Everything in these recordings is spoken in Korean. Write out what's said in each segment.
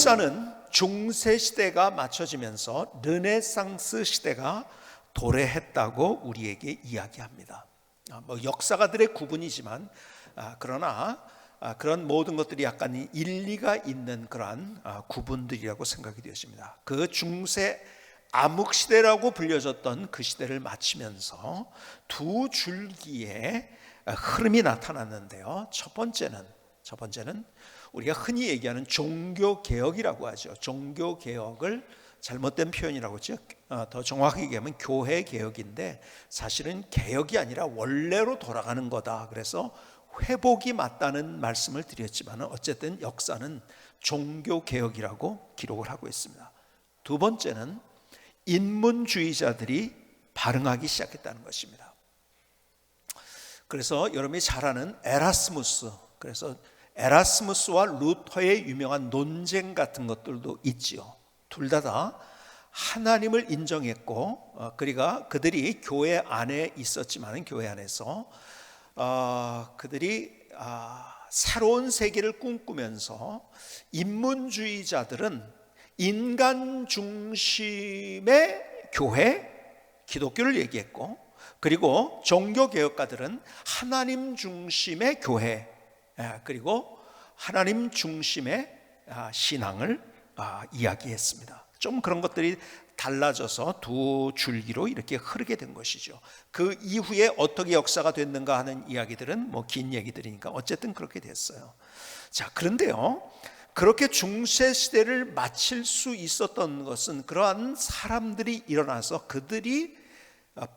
역사는 중세 시대가 맞춰지면서 르네상스 시대가 도래했다고 우리에게 이야기합니다. 역사가들의 구분이지만 그러나 그런 모든 것들이 약간 일리가 있는 그러한 구분들이라고 생각이 되었습니다. 그 중세 암흑시대라고 불려졌던 그 시대를 마치면서 두 줄기의 흐름이 나타났는데요. 첫 번째는 우리가 흔히 얘기하는 종교개혁이라고 하죠. 종교개혁을 잘못된 표현이라고 하죠. 더 정확하게 얘기하면 교회개혁인데 사실은 개혁이 아니라 원래로 돌아가는 거다. 그래서 회복이 맞다는 말씀을 드렸지만 어쨌든 역사는 종교개혁이라고 기록을 하고 있습니다. 두 번째는 인문주의자들이 발흥하기 시작했다는 것입니다. 그래서 여러분이 잘 아는 그래서 에라스무스와 루터의 유명한 논쟁 같은 것들도 있지요. 둘 다 하나님을 인정했고 그들이 교회 안에 있었지만 교회 안에서 그들이 새로운 세계를 꿈꾸면서 인문주의자들은 인간 중심의 교회, 기독교를 얘기했고 그리고 종교개혁가들은 하나님 중심의 교회 그리고 하나님 중심의 신앙을 이야기했습니다. 좀 그런 것들이 달라져서 두 줄기로 이렇게 흐르게 된 것이죠. 그 이후에 어떻게 역사가 됐는가 하는 이야기들은 긴 얘기들이니까 어쨌든 그렇게 됐어요. 자, 그런데요, 그렇게 중세 시대를 마칠 수 있었던 것은 그러한 사람들이 일어나서 그들이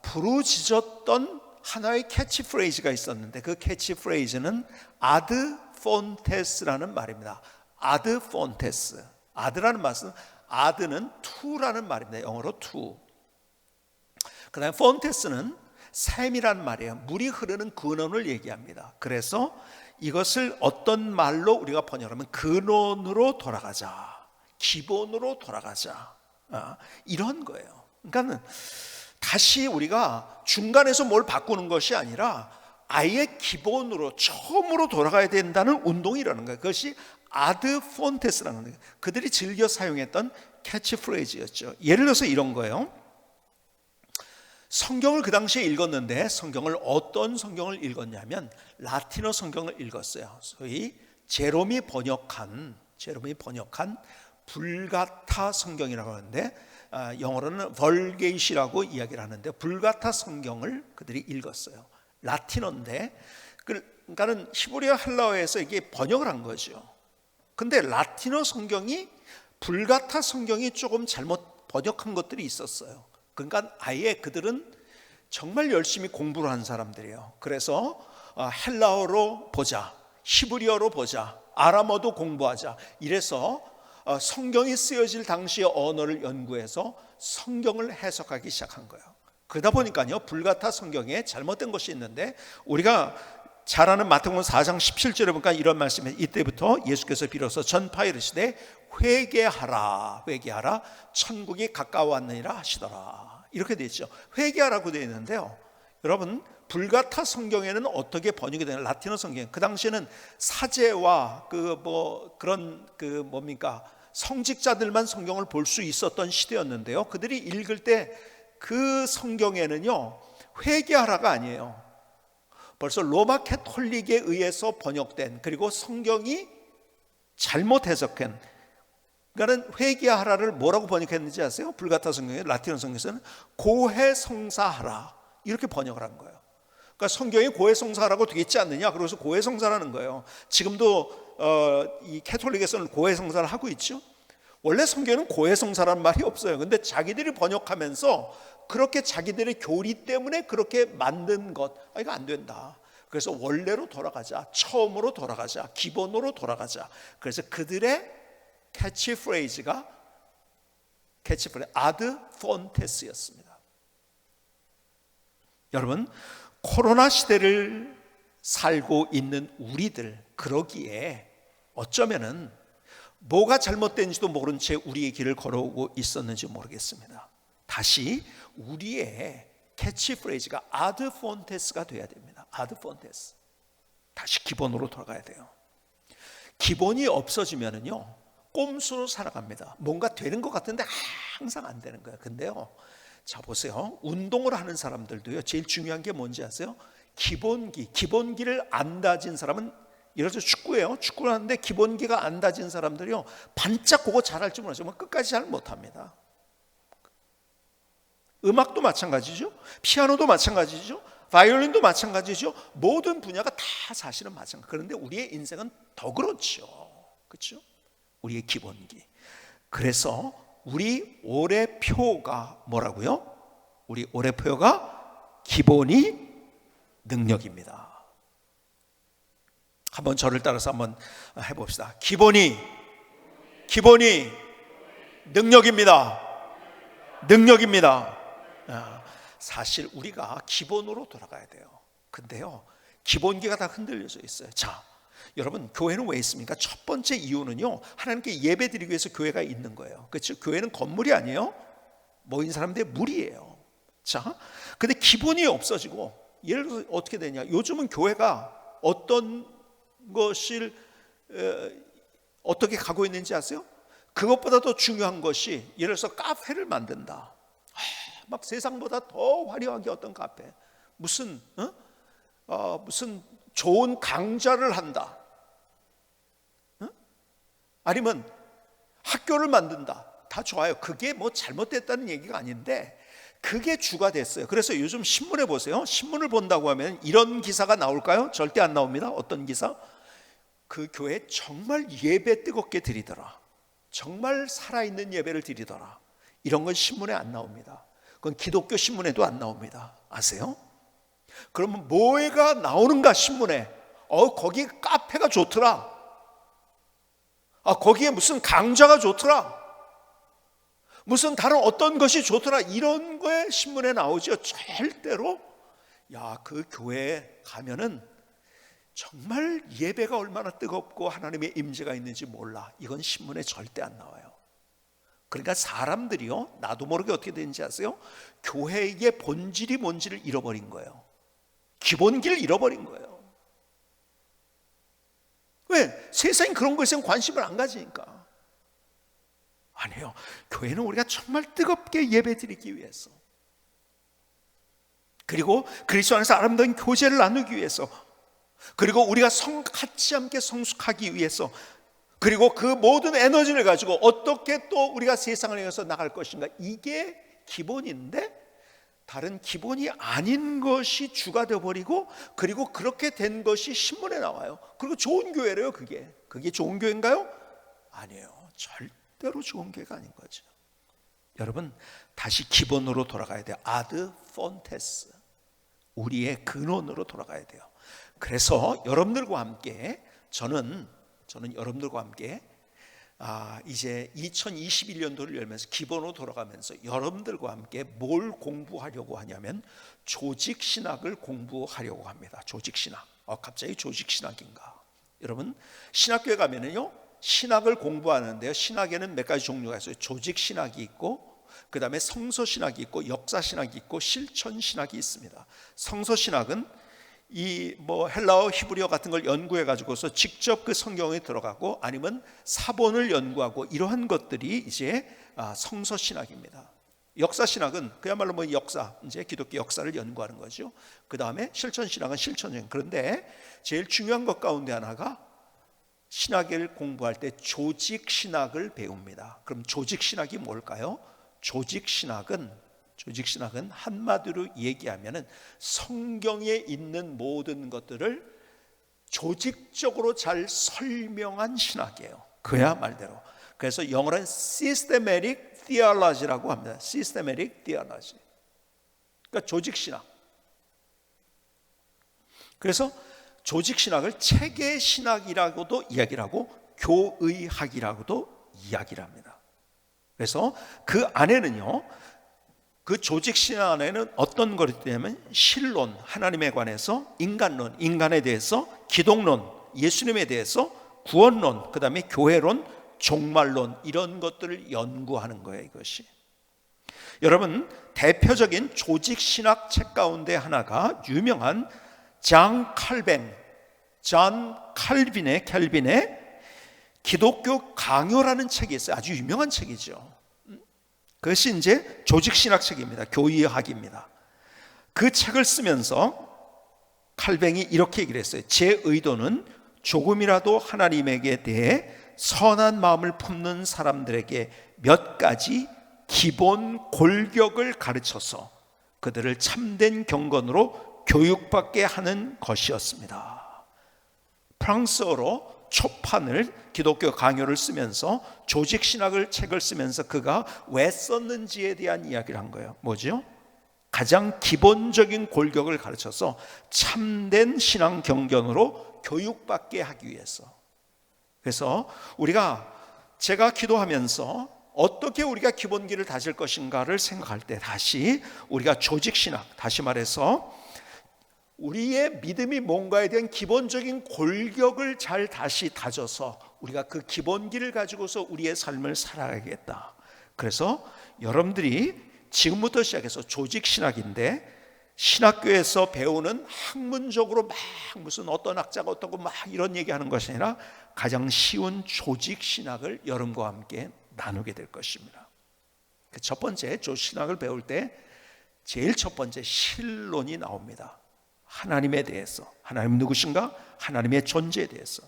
부르짖었던 하나의 캐치프레이즈가 있었는데 그 캐치프레이즈는 아드 폰테스라는 말입니다. 아드 폰테스. 아드라는 말은 아드는 투라는 말입니다. 영어로 투. 그 다음에 폰테스는 샘이라는 말이에요. 물이 흐르는 근원을 얘기합니다. 그래서 이것을 어떤 말로 우리가 번역하면 근원으로 돌아가자, 기본으로 돌아가자, 이런 거예요. 그러니까 다시 우리가 중간에서 뭘 바꾸는 것이 아니라 아예 기본으로 처음으로 돌아가야 된다는 운동이라는 거예요. 그것이 아드 폰테스라는 거예요. 그들이 즐겨 사용했던 캐치프레이즈였죠. 예를 들어서 이런 거예요. 성경을 그 당시에 읽었는데 어떤 성경을 읽었냐면 라틴어 성경을 읽었어요. 소위 제롬이 번역한 불가타 성경이라고 하는데 영어로는 벌게이시라고 이야기를 하는데 불가타 성경을 그들이 읽었어요. 라틴어인데 그러니까는 히브리어 헬라어에서 이게 번역을 한 거죠. 근데 라틴어 성경이 불가타 성경이 조금 잘못 번역한 것들이 있었어요. 그러니까 아예 그들은 정말 열심히 공부를 한 사람들이에요. 그래서 헬라어로 보자, 히브리어로 보자, 아람어도 공부하자. 이래서 성경이 쓰여질 당시의 언어를 연구해서 성경을 해석하기 시작한 거예요. 그러다 보니까요, 불가타 성경에 잘못된 것이 있는데 우리가 잘 아는 마태복음 4장 17절에 보니까 이런 말씀이 이때부터 예수께서 비로소 전파 이르시되 회개하라 천국이 가까워왔느니라 하시더라. 이렇게 되어 있죠. 회개하라고 되어 있는데요, 여러분 불가타 성경에는 어떻게 번역이 되는 라틴어 성경, 그 당시에는 사제와 성직자들만 성경을 볼 수 있었던 시대였는데요, 그들이 읽을 때 그 성경에는요 회개하라가 아니에요. 벌써 로마 캐톨릭에 의해서 번역된, 그리고 성경이 잘못 해석한, 그러니까 회개하라를 뭐라고 번역했는지 아세요? 불가타 성경에, 라틴어 성경에서는 고해성사하라 이렇게 번역을 한 거예요. 그러니까 성경이 고해성사라고 되어 있지 않느냐, 그래서 고해성사라는 거예요. 지금도 이 캐톨릭에서는 고해성사를 하고 있죠. 원래 성경에는 고해성사라는 말이 없어요. 근데 자기들이 번역하면서 그렇게 자기들의 교리 때문에 그렇게 만든 것, 이거 안 된다. 그래서 원래로 돌아가자, 처음으로 돌아가자, 기본으로 돌아가자. 그래서 그들의 캐치프레이즈가 아드 폰테스였습니다. 여러분, 코로나 시대를 살고 있는 우리들, 그러기에 어쩌면은 뭐가 잘못된지도 모른 채 우리의 길을 걸어오고 있었는지 모르겠습니다. 다시 우리의 캐치프레이즈가 아드 폰테스가 돼야 됩니다. 아드 폰테스. 다시 기본으로 돌아가야 돼요. 기본이 없어지면은요, 꼼수로 살아갑니다. 뭔가 되는 것 같은데 항상 안 되는 거예요. 근데요, 자 보세요. 운동을 하는 사람들도요, 제일 중요한 게 뭔지 아세요? 기본기를 안 다진 사람은, 예를 들어서 축구예요. 축구를 하는데 기본기가 안 다진 사람들이요, 반짝 그거 잘할 줄 모르지만 끝까지 잘 못합니다. 음악도 마찬가지죠. 피아노도 마찬가지죠. 바이올린도 마찬가지죠. 모든 분야가 다 사실은 마찬가지. 그런데 우리의 인생은 더 그렇죠. 그렇죠? 우리의 기본기. 그래서 우리 올해표가 뭐라고요? 우리 올해표가 기본이 능력입니다. 한번 저를 따라서 한번 해봅시다. 기본이 능력입니다. 능력입니다. 사실 우리가 기본으로 돌아가야 돼요. 근데요, 기본기가 다 흔들려져 있어요. 자, 여러분, 교회는 왜 있습니까? 첫 번째 이유는요, 하나님께 예배 드리기 위해서 교회가 있는 거예요. 그렇죠? 교회는 건물이 아니에요. 모인 사람들의 무리예요. 자, 근데 기본이 없어지고, 예를 들어서 어떻게 되냐, 요즘은 교회가 어떤 것을 어떻게 가고 있는지 아세요? 그것보다 더 중요한 것이, 예를 들어서 카페를 만든다. 막 세상보다 더 화려하게 어떤 카페, 무슨 좋은 강좌를 한다, 아니면 학교를 만든다. 다 좋아요. 그게 뭐 잘못됐다는 얘기가 아닌데 그게 주가 됐어요. 그래서 요즘 신문에 보세요. 신문을 본다고 하면 이런 기사가 나올까요? 절대 안 나옵니다. 어떤 기사? 그 교회 정말 예배 뜨겁게 드리더라, 정말 살아있는 예배를 드리더라. 이런 건 신문에 안 나옵니다. 그건 기독교 신문에도 안 나옵니다. 아세요? 그러면 뭐가 나오는가 신문에? 거기 카페가 좋더라. 거기에 무슨 강좌가 좋더라. 무슨 다른 어떤 것이 좋더라. 이런 거에 신문에 나오죠. 절대로 그 교회에 가면은 정말 예배가 얼마나 뜨겁고 하나님의 임재가 있는지 몰라. 이건 신문에 절대 안 나와요. 그러니까 사람들이요, 나도 모르게 어떻게 되는지 아세요? 교회의 본질이 뭔지를 잃어버린 거예요. 기본기를 잃어버린 거예요. 왜? 세상이 그런 것에 관심을 안 가지니까. 아니에요. 교회는 우리가 정말 뜨겁게 예배드리기 위해서, 그리고 그리스도 안에서 아름다운 교제를 나누기 위해서, 그리고 우리가 같이 함께 성숙하기 위해서, 그리고 그 모든 에너지를 가지고 어떻게 또 우리가 세상을 향해서 나갈 것인가, 이게 기본인데 다른 기본이 아닌 것이 주가 되어버리고, 그리고 그렇게 된 것이 신문에 나와요. 그리고 좋은 교회래요. 그게 좋은 교회인가요? 아니에요. 절대로 좋은 교회가 아닌 거죠. 여러분, 다시 기본으로 돌아가야 돼요. 아드 폰테스, 우리의 근원으로 돌아가야 돼요. 그래서 여러분들과 함께 저는 여러분들과 함께 이제 2021년도를 열면서 기본으로 돌아가면서 여러분들과 함께 뭘 공부하려고 하냐면 조직신학을 공부하려고 합니다. 조직신학. 갑자기 조직신학인가? 여러분, 신학교에 가면은요, 신학을 공부하는데요, 신학에는 몇 가지 종류가 있어요. 조직신학이 있고, 그 다음에 성서신학이 있고, 역사신학이 있고, 실천신학이 있습니다. 성서신학은 헬라어, 히브리어 같은 걸 연구해 가지고서 직접 그 성경에 들어가고, 아니면 사본을 연구하고, 이러한 것들이 이제 성서신학입니다. 역사신학은 그야말로 이제 기독교 역사를 연구하는 거죠. 그 다음에 실천신학은 실천적. 그런데 제일 중요한 것 가운데 하나가 신학을 공부할 때 조직신학을 배웁니다. 그럼 조직신학이 뭘까요? 조직신학은 한마디로 얘기하면은 성경에 있는 모든 것들을 조직적으로 잘 설명한 신학이에요. 그야 말대로. 그래서 영어로는 systematic theology라고 합니다. systematic theology. 그러니까 조직신학. 그래서 조직신학을 체계신학이라고도 이야기를 하고 교의학이라고도 이야기를 합니다. 그래서 그 안에는요, 그 조직신학 안에는 어떤 것이 있냐면 신론, 하나님에 관해서, 인간론, 인간에 대해서, 기독론, 예수님에 대해서, 구원론, 그 다음에 교회론, 종말론, 이런 것들을 연구하는 거예요. 이것이 여러분, 대표적인 조직신학 책 가운데 하나가 유명한 존 칼빈의 기독교 강요라는 책이 있어요. 아주 유명한 책이죠. 그것이 이제 조직신학책입니다. 교의학입니다. 그 책을 쓰면서 칼뱅이 이렇게 얘기를 했어요. 제 의도는 조금이라도 하나님에게 대해 선한 마음을 품는 사람들에게 몇 가지 기본 골격을 가르쳐서 그들을 참된 경건으로 교육받게 하는 것이었습니다. 프랑스어로 초판을 기독교 강요를 쓰면서 조직신학을 책을 쓰면서 그가 왜 썼는지에 대한 이야기를 한 거예요. 뭐죠? 가장 기본적인 골격을 가르쳐서 참된 신앙 경건으로 교육받게 하기 위해서. 그래서 제가 기도하면서 어떻게 우리가 기본기를 다질 것인가를 생각할 때 다시 우리가 조직신학, 다시 말해서 우리의 믿음이 뭔가에 대한 기본적인 골격을 잘 다시 다져서 우리가 그 기본기를 가지고서 우리의 삶을 살아가겠다. 그래서 여러분들이 지금부터 시작해서 조직신학인데 신학교에서 배우는 학문적으로 막 무슨 어떤 학자가 어떻고 막 이런 얘기하는 것이 아니라 가장 쉬운 조직신학을 여러분과 함께 나누게 될 것입니다. 첫 번째 조직신학을 배울 때 제일 첫 번째 실론이 나옵니다. 하나님에 대해서, 하나님 누구신가? 하나님의 존재에 대해서.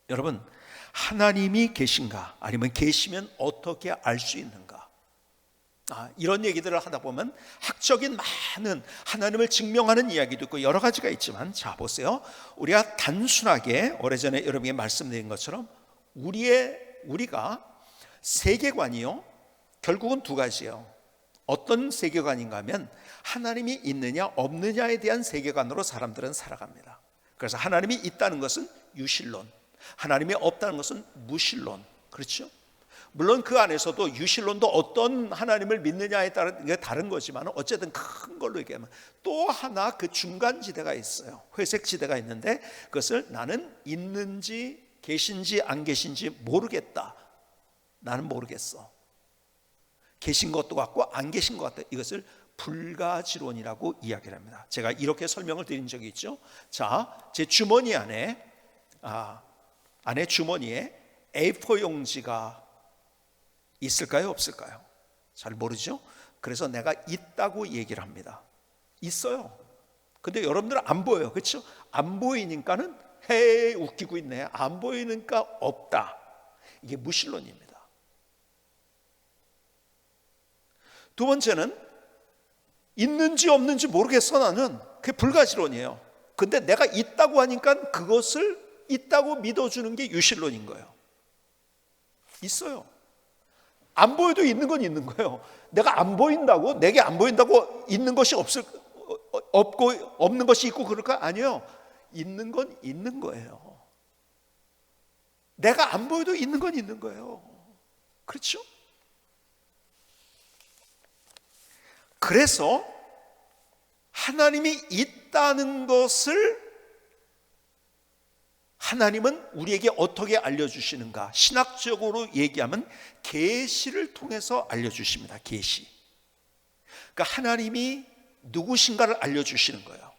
여러분, 하나님이 계신가? 아니면 계시면 어떻게 알 수 있는가? 이런 얘기들을 하다 보면 학적인 많은 하나님을 증명하는 이야기도 있고 여러 가지가 있지만, 자 보세요. 우리가 단순하게 오래전에 여러분에게 말씀드린 것처럼 우리가 세계관이요, 결국은 두 가지예요. 어떤 세계관인가 하면 하나님이 있느냐 없느냐에 대한 세계관으로 사람들은 살아갑니다. 그래서 하나님이 있다는 것은 유실론, 하나님이 없다는 것은 무실론. 그렇죠? 물론 그 안에서도 유실론도 어떤 하나님을 믿느냐에 따른 게 다른 거지만 어쨌든 큰 걸로 얘기하면 또 하나 그 중간 지대가 있어요. 회색 지대가 있는데 그것을 나는 있는지 계신지 안 계신지 모르겠다. 나는 모르겠어. 계신 것도 같고 안 계신 것 같다. 이것을 불가지론이라고 이야기를 합니다. 제가 이렇게 설명을 드린 적이 있죠. 자, 제 주머니 안에 주머니에 A4 용지가 있을까요? 없을까요? 잘 모르죠. 그래서 내가 있다고 얘기를 합니다. 있어요. 근데 여러분들은 안 보여요. 그렇죠? 안 보이니까는 헤이 웃기고 있네. 안 보이니까 없다. 이게 무실론입니다. 두 번째는 있는지 없는지 모르겠어. 나는 그게 불가지론이에요. 근데 내가 있다고 하니까 그것을 있다고 믿어주는 게 유실론인 거예요. 있어요. 안 보여도 있는 건 있는 거예요. 내가 안 보인다고, 내게 안 보인다고 있는 것이 없는 것이 있고 그럴까? 아니요. 있는 건 있는 거예요. 내가 안 보여도 있는 건 있는 거예요. 그렇죠? 그래서 하나님이 있다는 것을 하나님은 우리에게 어떻게 알려주시는가? 신학적으로 얘기하면 계시를 통해서 알려주십니다. 계시. 그러니까 하나님이 누구신가를 알려주시는 거예요.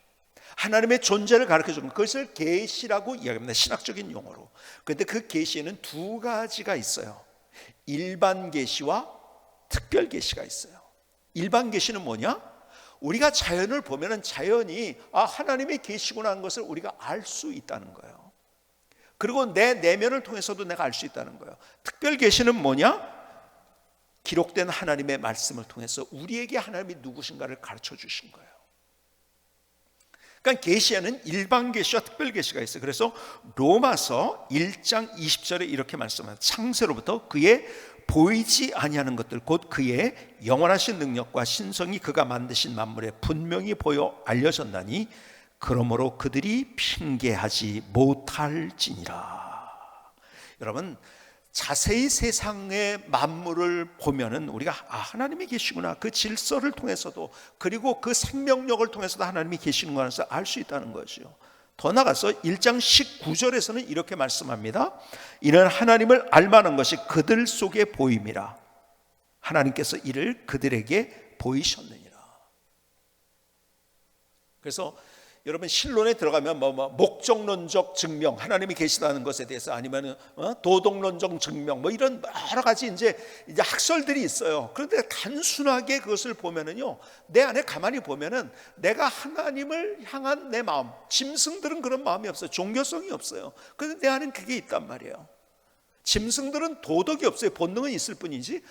하나님의 존재를 가르쳐주는 그것을 계시라고 이야기합니다. 신학적인 용어로. 그런데 그 계시에는 두 가지가 있어요. 일반 계시와 특별 계시가 있어요. 일반 계시는 뭐냐? 우리가 자연을 보면은 자연이 하나님의 계시구나 하는 것을 우리가 알 수 있다는 거예요. 그리고 내 내면을 통해서도 내가 알 수 있다는 거예요. 특별 계시는 뭐냐? 기록된 하나님의 말씀을 통해서 우리에게 하나님이 누구신가를 가르쳐 주신 거예요. 그러니까 계시에는 일반 계시와 특별 계시가 있어요. 그래서 로마서 1장 20절에 이렇게 말씀합니다. 창세로부터 그의 보이지 아니하는 것들 곧 그의 영원하신 능력과 신성이 그가 만드신 만물에 분명히 보여 알려졌나니 그러므로 그들이 핑계하지 못할지니라. 여러분, 자세히 세상의 만물을 보면은 우리가 하나님이 계시구나, 그 질서를 통해서도, 그리고 그 생명력을 통해서도 하나님이 계시는 것을 알 수 있다는 거죠. 더 나아가서 1장 19절에서는 이렇게 말씀합니다. 이는 하나님을 알만한 것이 그들 속에 보임이라. 하나님께서 이를 그들에게 보이셨느니라. 그래서 여러분 신론에 들어가면 목적론적 증명, 하나님이 계시다는 것에 대해서, 아니면 도덕론적 증명, 이런 여러 가지 이제 학설들이 있어요. 그런데 단순하게 그것을 보면은요, 내 안에 가만히 보면은 내가 하나님을 향한 내 마음, 짐승들은 그런 마음이 없어요. 종교성이 없어요. 그런데 내 안에는 그게 있단 말이에요. 짐승들은 도덕이 없어요. 본능은 있을 뿐이지,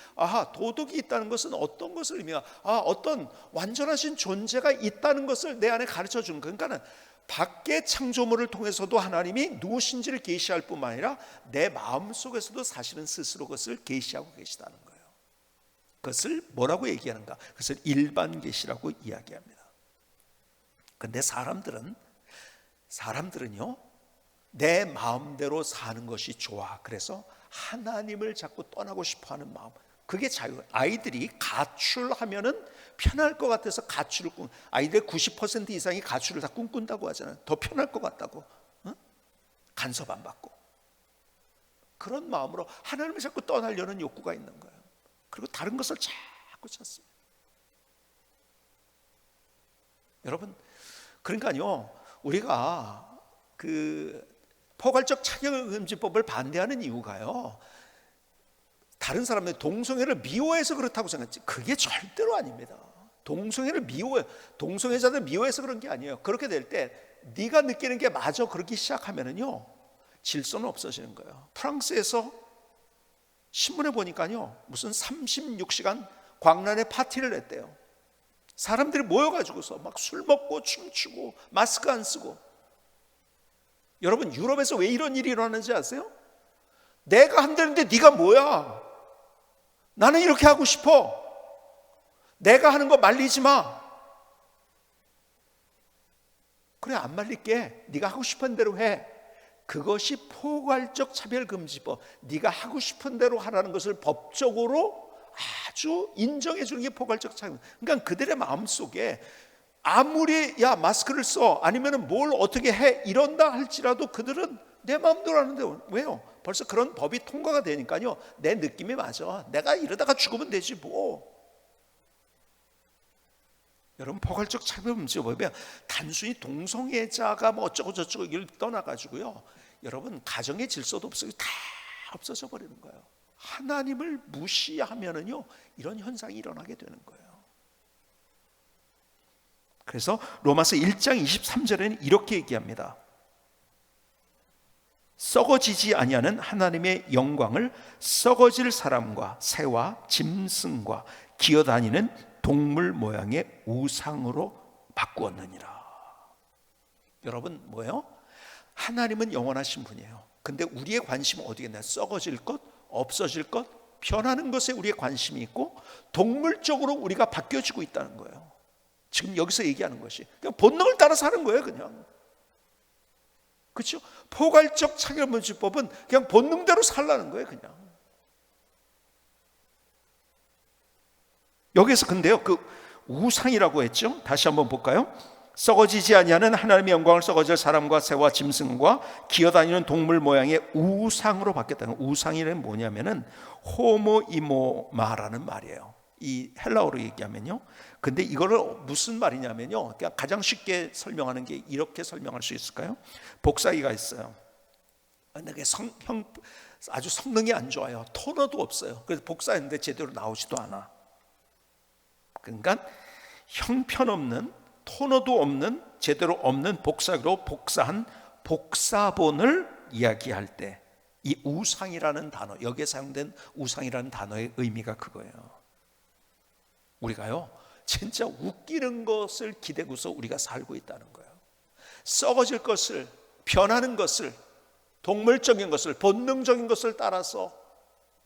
도덕이 있다는 것은 어떤 것을 의미하, 어떤 완전하신 존재가 있다는 것을 내 안에 가르쳐 주는 거예요. 그러니까는 밖의 창조물을 통해서도 하나님이 누구신지를 계시할 뿐만 아니라 내 마음 속에서도 사실은 스스로 그것을 계시하고 계시다는 거예요. 그것을 뭐라고 얘기하는가? 그것을 일반 계시라고 이야기합니다. 그런데 사람들은요, 내 마음대로 사는 것이 좋아. 그래서 하나님을 자꾸 떠나고 싶어하는 마음, 그게 자유. 아이들이 가출하면은 편할 것 같아서 아이들 90% 이상이 가출을 다 꿈꾼다고 하잖아요. 더 편할 것 같다고. 간섭 안 받고. 그런 마음으로 하나님을 자꾸 떠나려는 욕구가 있는 거예요. 그리고 다른 것을 자꾸 찾습니다. 여러분, 그러니까요, 우리가 포괄적 차별금지법을 반대하는 이유가요, 다른 사람들 동성애를 미워해서 그렇다고 생각했지, 그게 절대로 아닙니다. 동성애자들 미워해서 그런 게 아니에요. 그렇게 될 때 네가 느끼는 게 맞아 그러기 시작하면은요, 질서는 없어지는 거예요. 프랑스에서 신문에 보니까요, 무슨 36시간 광란의 파티를 했대요. 사람들이 모여가지고서 막 술 먹고 춤추고 마스크 안 쓰고. 여러분, 유럽에서 왜 이런 일이 일어나는지 아세요? 내가 한다는데 네가 뭐야? 나는 이렇게 하고 싶어. 내가 하는 거 말리지 마. 그래, 안 말릴게. 네가 하고 싶은 대로 해. 그것이 포괄적 차별금지법. 네가 하고 싶은 대로 하라는 것을 법적으로 아주 인정해 주는 게 포괄적 차별. 그러니까 그들의 마음속에 아무리 마스크를 써, 아니면 뭘 어떻게 해 이런다 할지라도 그들은 내 마음대로 하는데, 왜요? 벌써 그런 법이 통과가 되니까요, 내 느낌이 맞아. 내가 이러다가 죽으면 되지 뭐. 여러분, 포괄적 차별금지법이 단순히 동성애자가 어쩌고 저쩌고 이걸 떠나가지고요, 여러분, 가정의 질서도 없어요. 다 없어져 버리는 거예요. 하나님을 무시하면은요, 이런 현상이 일어나게 되는 거예요. 그래서 로마서 1장 23절에는 이렇게 얘기합니다. 썩어지지 아니하는 하나님의 영광을 썩어질 사람과 새와 짐승과 기어다니는 동물 모양의 우상으로 바꾸었느니라. 여러분, 뭐예요? 하나님은 영원하신 분이에요. 근데 우리의 관심은 어디겠나요? 썩어질 것, 없어질 것, 변하는 것에 우리의 관심이 있고, 동물적으로 우리가 바뀌어지고 있다는 거예요. 지금 여기서 얘기하는 것이 그냥 본능을 따라 사는 거예요. 그냥, 그렇죠? 포괄적 차별금지법은 그냥 본능대로 살라는 거예요. 그냥. 여기서 근데요, 그 우상이라고 했죠. 다시 한번 볼까요? 썩어지지 아니하는 하나님의 영광을 썩어질 사람과 새와 짐승과 기어다니는 동물 모양의 우상으로 바뀌었다는 거예요. 우상이란 뭐냐면은 호모이모마라는 말이에요. 이 헬라어로 얘기하면요. 근데 이거를 무슨 말이냐면요, 그냥 가장 쉽게 설명하는 게 이렇게 설명할 수 있을까요? 복사기가 있어요. 근데 아주 성능이 안 좋아요. 토너도 없어요. 그래서 복사했는데 제대로 나오지도 않아. 그러니까 형편없는, 토너도 없는, 제대로 없는 복사기로 복사한 복사본을 이야기할 때 이 우상이라는 단어, 여기에 사용된 우상이라는 단어의 의미가 그거예요. 우리가요, 진짜 웃기는 것을 기대고서 우리가 살고 있다는 거예요. 썩어질 것을, 변하는 것을, 동물적인 것을, 본능적인 것을 따라서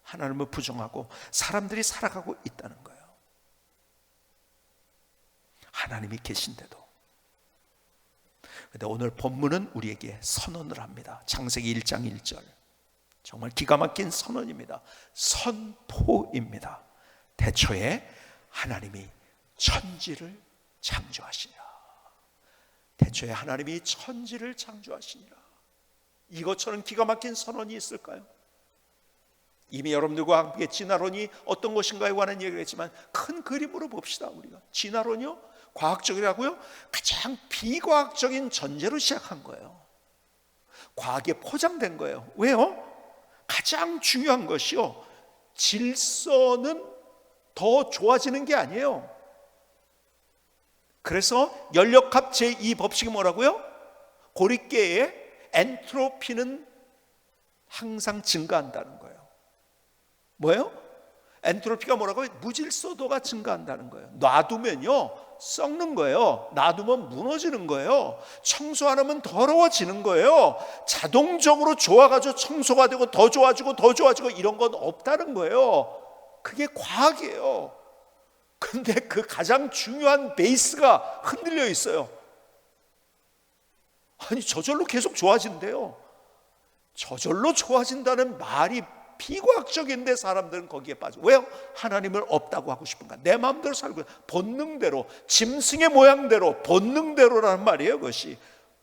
하나님을 부정하고 사람들이 살아가고 있다는 거예요. 하나님이 계신데도. 그런데 오늘 본문은 우리에게 선언을 합니다. 창세기 1장 1절. 정말 기가 막힌 선언입니다. 선포입니다. 태초에 하나님이 천지를 창조하시니라. 태초에 하나님이 천지를 창조하시니라. 이것처럼 기가 막힌 선언이 있을까요? 이미 여러분들과 함께 진화론이 어떤 것인가에 관한 얘기를 했지만 큰 그림으로 봅시다. 우리가 진화론이요, 과학적이라고요? 가장 비과학적인 전제로 시작한 거예요. 과학에 포장된 거예요. 왜요? 가장 중요한 것이요, 질서는 더 좋아지는 게 아니에요. 그래서 연력합 제2 법칙이 뭐라고요? 고리깨의 엔트로피는 항상 증가한다는 거예요. 뭐예요? 엔트로피가 뭐라고요? 무질서도가 증가한다는 거예요. 놔두면요 썩는 거예요. 놔두면 무너지는 거예요. 청소 안 하면 더러워지는 거예요. 자동적으로 좋아가지고 청소가 되고 더 좋아지고 더 좋아지고 이런 건 없다는 거예요. 그게 과학이에요. 근데 그 가장 중요한 베이스가 흔들려 있어요. 아니, 저절로 계속 좋아진대요. 저절로 좋아진다는 말이 비과학적인데 사람들은 거기에 빠져. 왜요? 하나님을 없다고 하고 싶은가? 내 마음대로 살고 본능대로, 짐승의 모양대로, 본능대로라는 말이에요. 그것이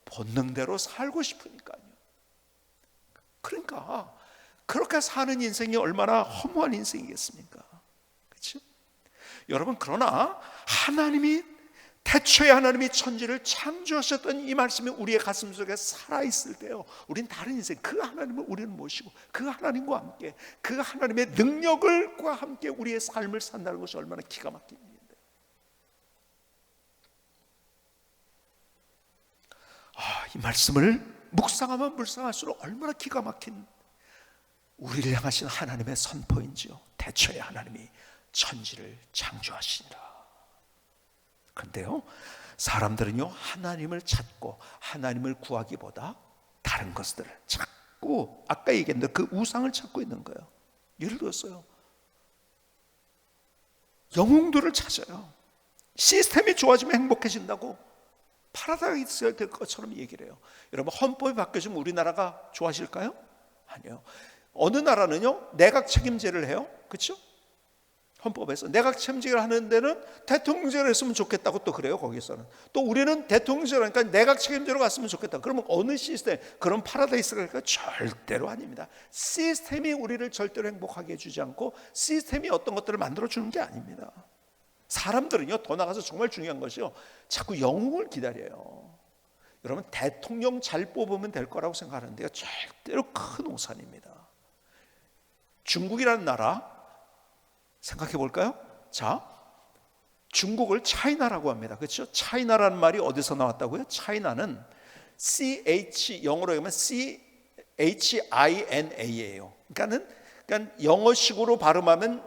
본능대로 살고 싶으니까요. 그러니까 그렇게 사는 인생이 얼마나 허무한 인생이겠습니까? 그렇죠? 여러분, 그러나 태초에 하나님이 천지를 창조하셨던 이 말씀이 우리의 가슴 속에 살아있을 때요, 우린 다른 인생, 그 하나님을 우리는 모시고 그 하나님과 함께, 그 하나님의 능력과 함께 우리의 삶을 산다는 것이 얼마나 기가 막힌 일인데, 이 말씀을 묵상하면 묵상할수록 얼마나 기가 막힌 우리를 향하신 하나님의 선포인지요. 태초에 하나님이 천지를 창조하시니라. 그런데요, 사람들은요 하나님을 찾고 하나님을 구하기보다 다른 것들을 찾고, 아까 얘기했는데 그 우상을 찾고 있는 거예요. 예를 들었어요, 영웅들을 찾아요. 시스템이 좋아지면 행복해진다고 파라다이스 될 것처럼 얘기를 해요. 여러분, 헌법이 바뀌어지면 우리나라가 좋아질까요? 아니요. 어느 나라는요 내각 책임제를 해요. 그렇죠? 헌법에서 내각 책임제를 하는 데는 대통령제를 했으면 좋겠다고 또 그래요. 거기서는 또 우리는 대통령제를 하니까 내각 책임제로 갔으면 좋겠다. 그러면 어느 시스템, 그런 파라다이스가 될까요? 절대로 아닙니다. 시스템이 우리를 절대로 행복하게 해주지 않고 시스템이 어떤 것들을 만들어주는 게 아닙니다. 사람들은요 더 나가서 정말 중요한 것이요, 자꾸 영웅을 기다려요. 여러분, 대통령 잘 뽑으면 될 거라고 생각하는데요, 절대로 큰 오산입니다. 중국이라는 나라 생각해 볼까요? 자, 중국을 차이나라고 합니다. 그렇죠? 차이나라는 말이 어디서 나왔다고요? 차이나는 영어로 하면 CHINA예요. 그러니까 영어식으로 발음하면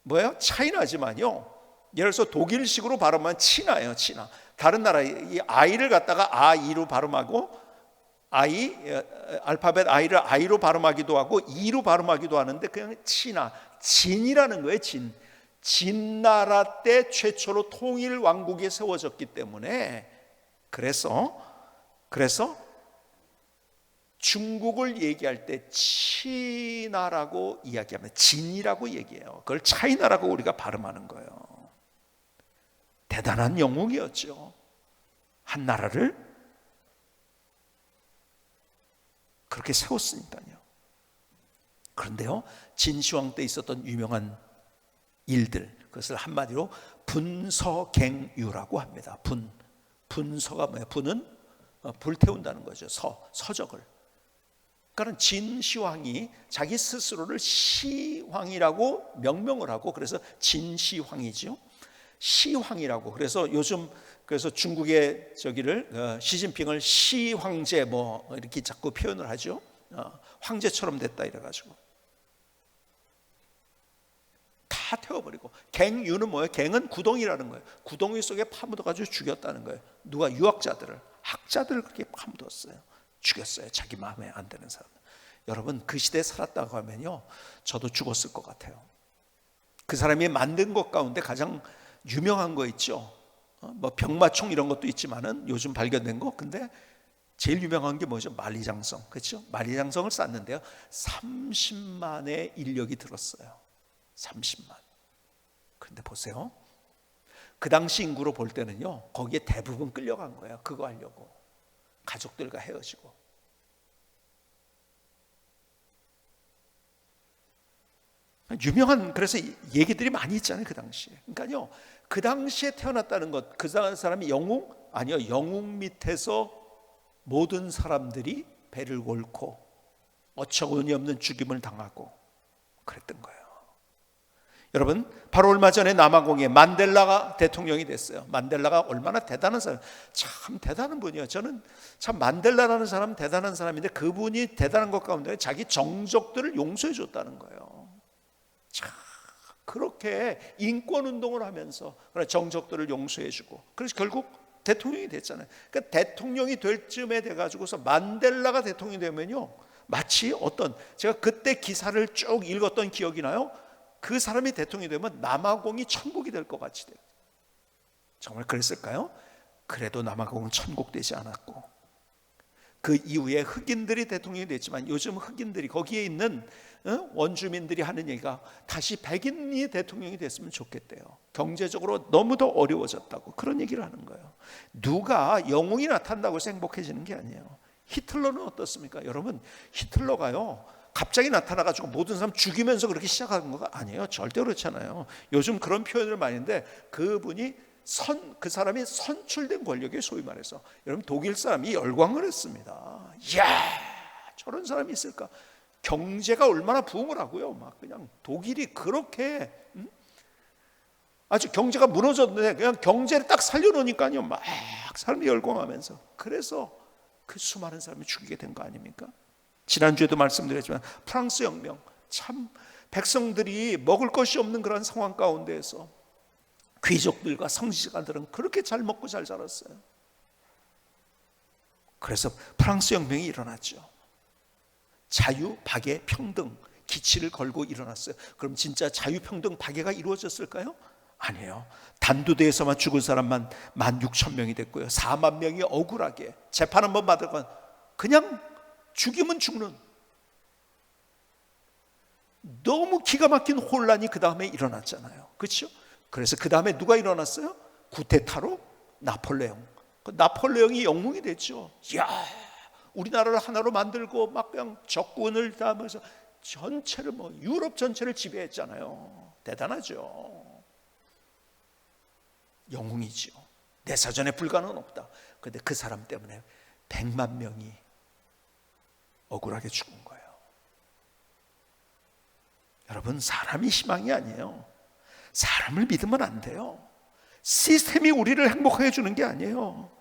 뭐예요? 차이나지만요, 예를 들어서 독일식으로 발음하면 치나예요. 치나. 다른 나라 이 I를 갖다가 아이로 발음하고 알파벳 I를 I로 발음하기도 하고 E로 발음하기도 하는데 그냥 치나, 진이라는 거예요. 진나라 때 최초로 통일 왕국이 세워졌기 때문에 그래서 중국을 얘기할 때 치나라고 이야기하면 진이라고 얘기해요. 그걸 차이나라고 우리가 발음하는 거예요. 대단한 영웅이었죠. 한 나라를 그렇게 세웠으니까요. 그런데요, 진시황 때 있었던 유명한 일들, 그것을 한마디로 분서갱유라고 합니다. 분서가 뭐예요? 분은 불태운다는 거죠. 서적을. 그러니까 진시황이 자기 스스로를 시황이라고 명명을 하고, 그래서 진시황이죠. 시황이라고. 그래서 요즘 중국의 시진핑을 시황제 뭐 이렇게 자꾸 표현을 하죠. 황제처럼 됐다 이래가지고 다 태워버리고. 갱유는 뭐예요? 갱은 구덩이라는 거예요. 구덩이 속에 파묻어가지고 죽였다는 거예요. 누가? 유학자들을, 학자들을 그렇게 파묻었어요. 죽였어요. 자기 마음에 안 드는 사람. 여러분, 그 시대에 살았다고 하면요, 저도 죽었을 것 같아요. 그 사람이 만든 것 가운데 가장 유명한 거 있죠. 뭐 병마총 이런 것도 있지만은 요즘 발견된 거, 근데 제일 유명한 게 뭐죠? 만리장성. 그렇죠? 만리장성을 쌓는데요 30만의 인력이 들었어요. 30만. 그런데 보세요, 그 당시 인구로 볼 때는요 거기에 대부분 끌려간 거예요. 그거 하려고. 가족들과 헤어지고. 유명한, 그래서 얘기들이 많이 있잖아요 그 당시에. 그러니까요, 그 당시에 태어났다는 것, 그 사람이 영웅? 아니요, 영웅 밑에서 모든 사람들이 배를 곪고 어처구니 없는 죽임을 당하고 그랬던 거예요. 여러분, 바로 얼마 전에 남아공에 만델라가 대통령이 됐어요. 만델라가 얼마나 대단한 사람, 참 대단한 분이에요. 저는 참 만델라라는 사람은 대단한 사람인데, 그분이 대단한 것 가운데 자기 정적들을 용서해 줬다는 거예요. 참 그렇게 인권운동을 하면서 정적들을 용서해 주고, 그래서 결국 대통령이 됐잖아요. 그러니까 대통령이 될 쯤에 돼가지고서 만델라가 대통령이 되면요, 마치 어떤, 제가 그때 기사를 쭉 읽었던 기억이 나요. 그 사람이 대통령이 되면 남아공이 천국이 될 것 같이 돼요. 정말 그랬을까요? 그래도 남아공은 천국 되지 않았고, 그 이후에 흑인들이 대통령이 됐지만 요즘 흑인들이 거기에 있는 원주민들이 하는 얘기가 다시 백인이 대통령이 됐으면 좋겠대요. 경제적으로 너무 더 어려워졌다고 그런 얘기를 하는 거예요. 누가 영웅이 나타난다고 해서 행복해지는 게 아니에요. 히틀러는 어떻습니까? 여러분, 히틀러가요 갑자기 나타나가지고 모든 사람 죽이면서 그렇게 시작한 거가 아니에요. 절대 그렇지 않아요. 요즘 그런 표현을 많이 하는데, 그분이 그 사람이 선출된 권력에 소위 말해서, 여러분 독일 사람이 열광을 했습니다. 이야, 저런 사람이 있을까? 경제가 얼마나 부흥을 하고요. 막 그냥 독일이 그렇게 아주 경제가 무너졌는데 그냥 경제를 딱 살려놓으니까요, 막 사람이 열광하면서, 그래서 그 수많은 사람이 죽이게 된 거 아닙니까? 지난주에도 말씀드렸지만 프랑스 혁명, 참 백성들이 먹을 것이 없는 그런 상황 가운데에서 귀족들과 성직자들은 그렇게 잘 먹고 잘 살았어요. 그래서 프랑스 혁명이 일어났죠. 자유, 박애, 평등 기치를 걸고 일어났어요. 그럼 진짜 자유, 평등, 박애가 이루어졌을까요? 아니에요. 단두대에서만 죽은 사람만 16,000명이 됐고요, 4만 명이 억울하게 재판 한번 받을건 그냥 죽이면 죽는, 너무 기가 막힌 혼란이 그 다음에 일어났잖아요. 그렇죠? 그래서 그 다음에 누가 일어났어요? 구테타로 나폴레옹. 나폴레옹이 영웅이 됐죠. 이야, 우리나라를 하나로 만들고 막 그냥 적군을 다 하면서 전체를, 유럽 전체를 지배했잖아요. 대단하죠. 영웅이죠. 내 사전에 불가는 없다. 그런데 그 사람 때문에 100만 명이 억울하게 죽은 거예요. 여러분, 사람이 희망이 아니에요. 사람을 믿으면 안 돼요. 시스템이 우리를 행복하게 해주는 게 아니에요.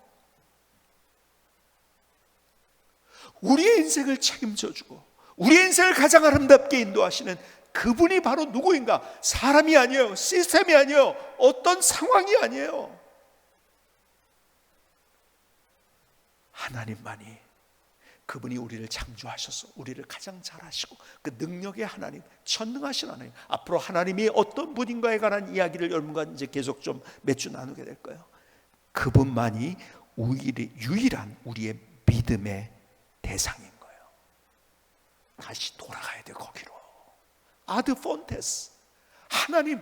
우리의 인생을 책임져주고 우리의 인생을 가장 아름답게 인도하시는 그분이 바로 누구인가? 사람이 아니에요. 시스템이 아니에요. 어떤 상황이 아니에요. 하나님만이, 그분이 우리를 창조하셔서 우리를 가장 잘하시고 그 능력의 하나님, 전능하신 하나님, 앞으로 하나님이 어떤 분인가에 관한 이야기를 여러분과 이제 계속 좀 몇 주 나누게 될 거예요. 그분만이 유일한 우리의 믿음의 대상인 거예요. 다시 돌아가야 돼, 거기로. 아드 폰테스, 하나님,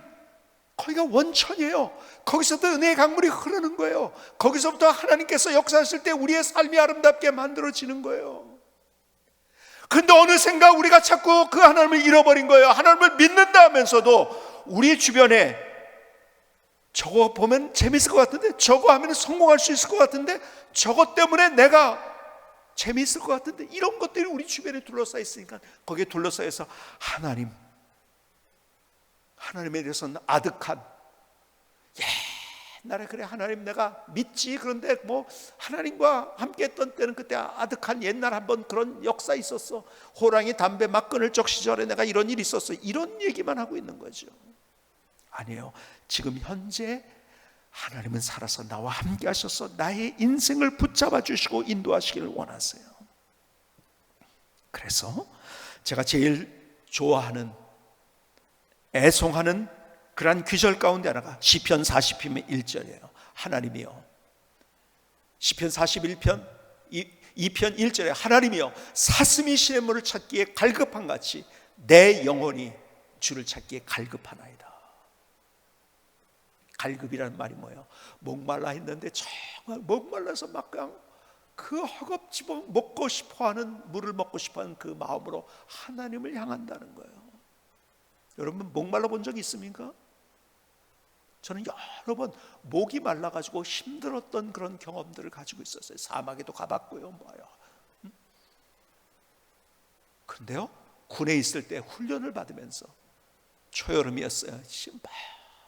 거기가 원천이에요. 거기서부터 은혜의 강물이 흐르는 거예요. 거기서부터 하나님께서 역사하실 때 우리의 삶이 아름답게 만들어지는 거예요. 그런데 어느샌가 우리가 자꾸 그 하나님을 잃어버린 거예요. 하나님을 믿는다 하면서도 우리 주변에 저거 보면 재밌을 것 같은데, 저거 하면 성공할 수 있을 것 같은데, 저것 때문에 내가 재미있을 것 같은데, 이런 것들이 우리 주변에 둘러싸여 있으니까 거기에 둘러싸여서 하나님에 대해서는 아득한, 옛날에 그래 하나님 내가 믿지, 그런데 뭐 하나님과 함께 했던 때는 그때 아득한 옛날 한번 그런 역사 있었어, 호랑이 담배 막 끊을 적 시절에 내가 이런 일이 있었어, 이런 얘기만 하고 있는 거죠. 아니에요. 지금 현재 하나님은 살아서 나와 함께 하셔서 나의 인생을 붙잡아 주시고 인도하시기를 원하세요. 그래서 제가 제일 좋아하는, 애송하는 그러한 귀절 가운데 하나가 시편 40편 1절이에요. 하나님이여, 시편 41편 2편 1절에 하나님이여, 사슴이 시냇물을 찾기에 갈급한 같이 내 영혼이 주를 찾기에 갈급하나이다. 갈급이라는 말이 뭐예요? 목말라 했는데 정말 목말라서 막 그냥 그 허겁지겁 먹고 싶어하는, 물을 먹고 싶어하는 그 마음으로 하나님을 향한다는 거예요. 여러분, 목말라 본 적 있습니까? 저는 여러 번 목이 말라가지고 힘들었던 그런 경험들을 가지고 있었어요. 사막에도 가봤고요, 뭐요. 그런데요, 군에 있을 때 훈련을 받으면서 초여름이었어요.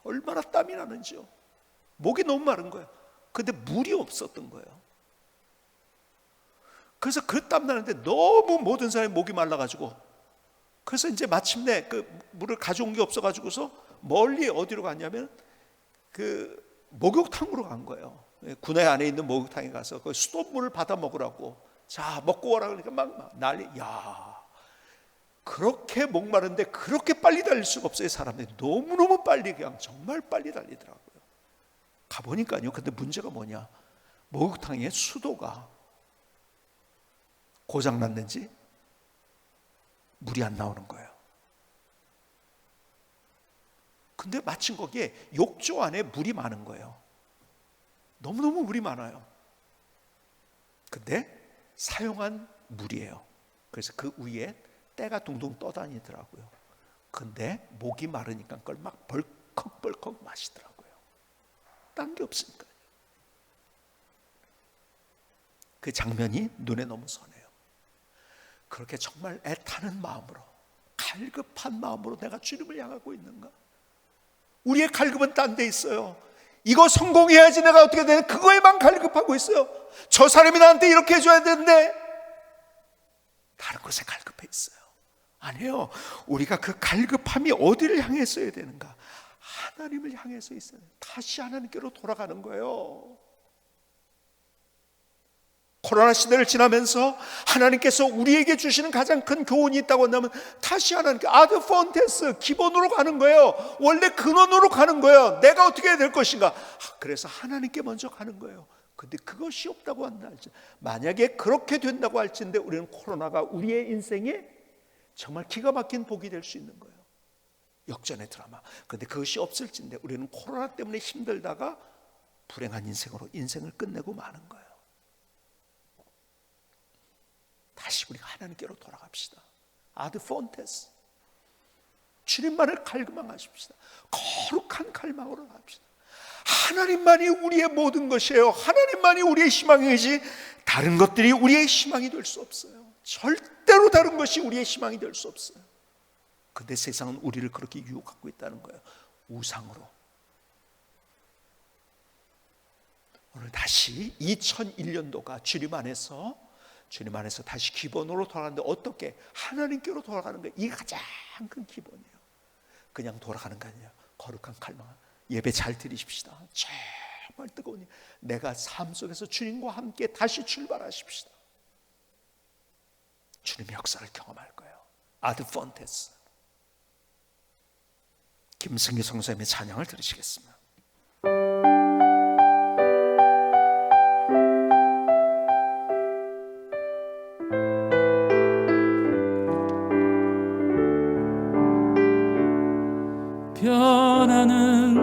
얼마나 땀이 나는지요. 목이 너무 마른 거예요. 근데 물이 없었던 거예요. 그래서 그 땀 나는데 너무 모든 사람이 목이 말라가지고, 그래서 이제 마침내 그 물을 가져온 게 없어가지고서 멀리 어디로 갔냐면 그 목욕탕으로 간 거예요. 군에 안에 있는 목욕탕에 가서 그 수돗물을 받아 먹으라고. 자, 먹고 오라 그러니까 막 난리. 야, 그렇게 목마른데 그렇게 빨리 달릴 수가 없어요. 사람들이 너무너무 빨리, 그냥 정말 빨리 달리더라고요. 가보니까요, 근데 문제가 뭐냐, 목욕탕의 수도가 고장났는지 물이 안 나오는 거예요. 근데 마침 거기에 욕조 안에 물이 많은 거예요. 너무너무 물이 많아요. 근데 사용한 물이에요. 그래서 그 위에 때가 둥둥 떠다니더라고요. 근데 목이 마르니까 그걸 막 벌컥벌컥 마시더라고요. 딴 게 없으니까요. 그 장면이 눈에 너무 선해요. 그렇게 정말 애타는 마음으로, 갈급한 마음으로 내가 주님을 향하고 있는가? 우리의 갈급은 딴 데 있어요. 이거 성공해야지 내가 어떻게 되나, 그거에만 갈급하고 있어요. 저 사람이 나한테 이렇게 해줘야 되는데 다른 곳에 갈급해 있어요. 아니에요. 우리가 그 갈급함이 어디를 향해서야 되는가? 하나님을 향해서 있어요. 다시 하나님께로 돌아가는 거예요. 코로나 시대를 지나면서 하나님께서 우리에게 주시는 가장 큰 교훈이 있다고 한다면 다시 하나님께 아드 폰테스, 기본으로 가는 거예요. 원래 근원으로 가는 거예요. 내가 어떻게 해야 될 것인가? 그래서 하나님께 먼저 가는 거예요. 근데 그것이 없다고 한다 할지, 만약에 그렇게 된다고 할지인데 우리는 코로나가 우리의 인생에 정말 기가 막힌 복이 될 수 있는 거예요. 역전의 드라마. 근데 그것이 없을지인데 우리는 코로나 때문에 힘들다가 불행한 인생으로 인생을 끝내고 마는 거예요. 다시 우리가 하나님께로 돌아갑시다. 아드 폰테스, 주님만을 갈망하십시다. 거룩한 갈망으로 갑시다. 하나님만이 우리의 모든 것이에요. 하나님만이 우리의 희망이지 다른 것들이 우리의 희망이 될 수 없어요. 절대로 다른 것이 우리의 희망이 될 수 없어요. 근데 세상은 우리를 그렇게 유혹하고 있다는 거예요. 우상으로. 오늘 다시 2001년도가 주님 안에서 다시 기본으로 돌아가는데 어떻게? 하나님께로 돌아가는 거예요. 이게 가장 큰 기본이에요. 그냥 돌아가는 거 아니에요. 거룩한 갈망. 예배 잘 드리십시다. 정말 뜨거운, 내가 삶 속에서 주님과 함께 다시 출발하십시다. 주님의 역사를 경험할 거예요. 아드 폰테스. 김승기 성사님의 찬양을 들으시겠습니다. 변하는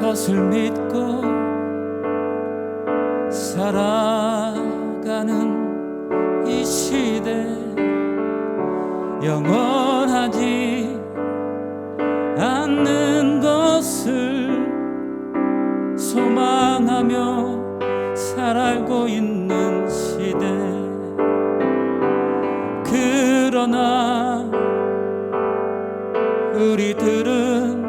것을 믿고 살아가는 이 시대, 영원하지 않는 것을 소망하며 살아가고 있는 시대. 그러나 우리들은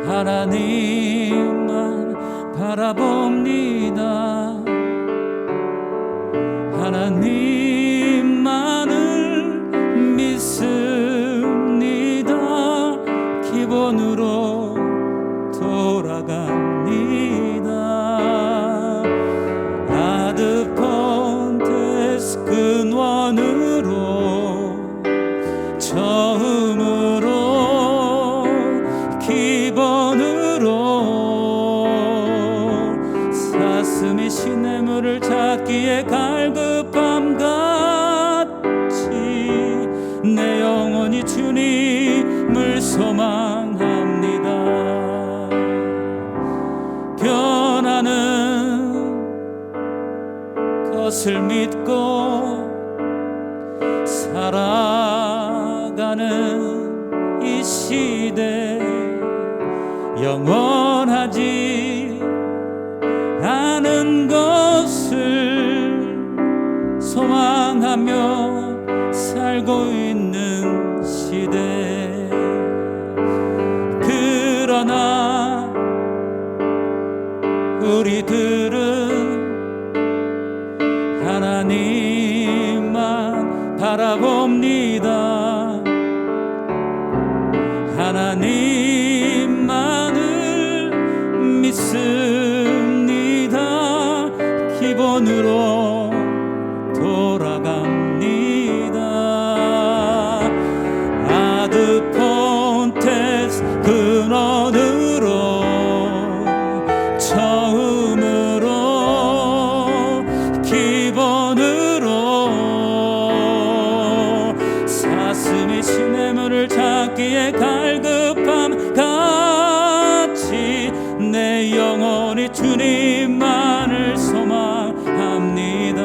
하나님만 바라봅니다. 하나님만을 믿습니다. 기본으로 돌아갑니다. 아드 폰테스 근원으로 처음으로 기본으로 사슴이 시냇물을 찾기에 갈급함 같이 내 영혼이 주님을 소망합니다. 변하는 것을 믿고 살아가는 이 시대, 영원하지 않은 것을 소망하며 살고 있는 시대. 그러나 우리들은 하나님만 바라봅니다. 하나님만을 믿습니다. 기본으로 돌아갑니다. 아드폰테스 근원으로 처음으로 기본으로 사슴이 시냇물을 찾기에 갈급함 같이 내 영혼이 주님만을 소망합니다.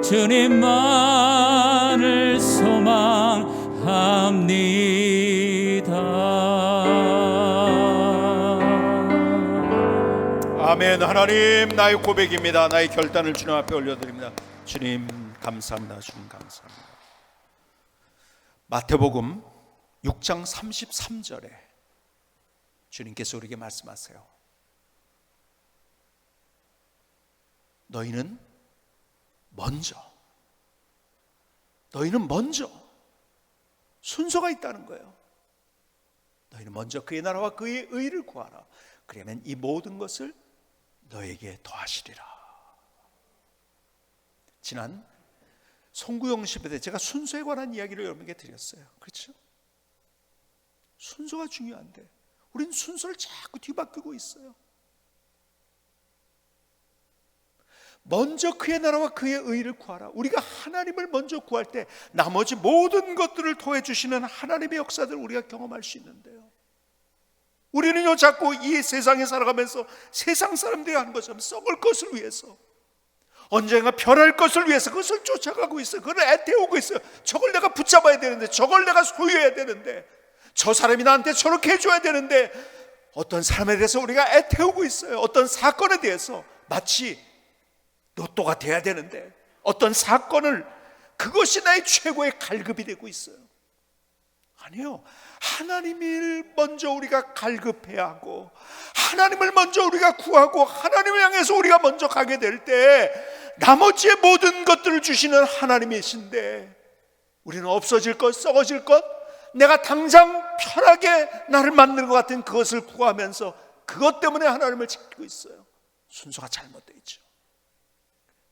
주님만을 소망합니다. 아멘. 하나님, 나의 고백입니다. 나의 결단을 주님 앞에 올려드립니다. 주님 감사합니다. 주님 감사합니다. 마태복음 6장 33절에 주님께서 우리에게 말씀하세요. 너희는 먼저 순서가 있다는 거예요. 너희는 먼저 그의 나라와 그의 의를 구하라. 그러면 이 모든 것을 너에게 더하시리라. 지난 송구영 집회 때 제가 순서에 관한 이야기를 여러분에게 드렸어요. 그렇죠? 순서가 중요한데 우리는 순서를 자꾸 뒤바꾸고 있어요. 먼저 그의 나라와 그의 의를 구하라. 우리가 하나님을 먼저 구할 때 나머지 모든 것들을 더해 주시는 하나님의 역사들을 우리가 경험할 수 있는데요, 우리는요 자꾸 이 세상에 살아가면서 세상 사람들이 하는 것처럼 썩을 것을 위해서, 언젠가 변할 것을 위해서 그것을 쫓아가고 있어요. 그걸 애태우고 있어요. 저걸 내가 붙잡아야 되는데, 저걸 내가 소유해야 되는데, 저 사람이 나한테 저렇게 해줘야 되는데, 어떤 사람에 대해서 우리가 애태우고 있어요. 어떤 사건에 대해서 마치 로또가 돼야 되는데, 어떤 사건을, 그것이 나의 최고의 갈급이 되고 있어요. 아니요, 하나님을 먼저 우리가 갈급해야 하고, 하나님을 먼저 우리가 구하고, 하나님을 향해서 우리가 먼저 가게 될 때 나머지의 모든 것들을 주시는 하나님이신데, 우리는 없어질 것, 썩어질 것, 내가 당장 편하게 나를 만드는 것 같은 그것을 구하면서 그것 때문에 하나님을 지키고 있어요. 순서가 잘못되어 있죠.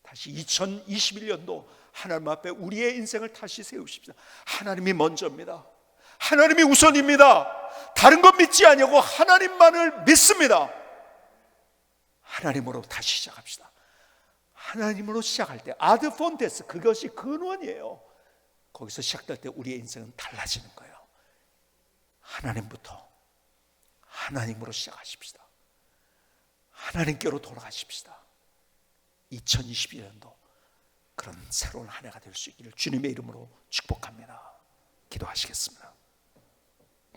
다시 2021년도 하나님 앞에 우리의 인생을 다시 세우십시다. 하나님이 먼저입니다. 하나님이 우선입니다. 다른 것 믿지 아니하고 하나님만을 믿습니다. 하나님으로 다시 시작합시다. 하나님으로 시작할 때 아드폰테스, 그것이 근원이에요. 거기서 시작될 때 우리의 인생은 달라지는 거예요. 하나님부터, 하나님으로 시작하십시다. 하나님께로 돌아가십시다. 2021년도 그런 새로운 한 해가 될 수 있기를 주님의 이름으로 축복합니다. 기도하시겠습니다.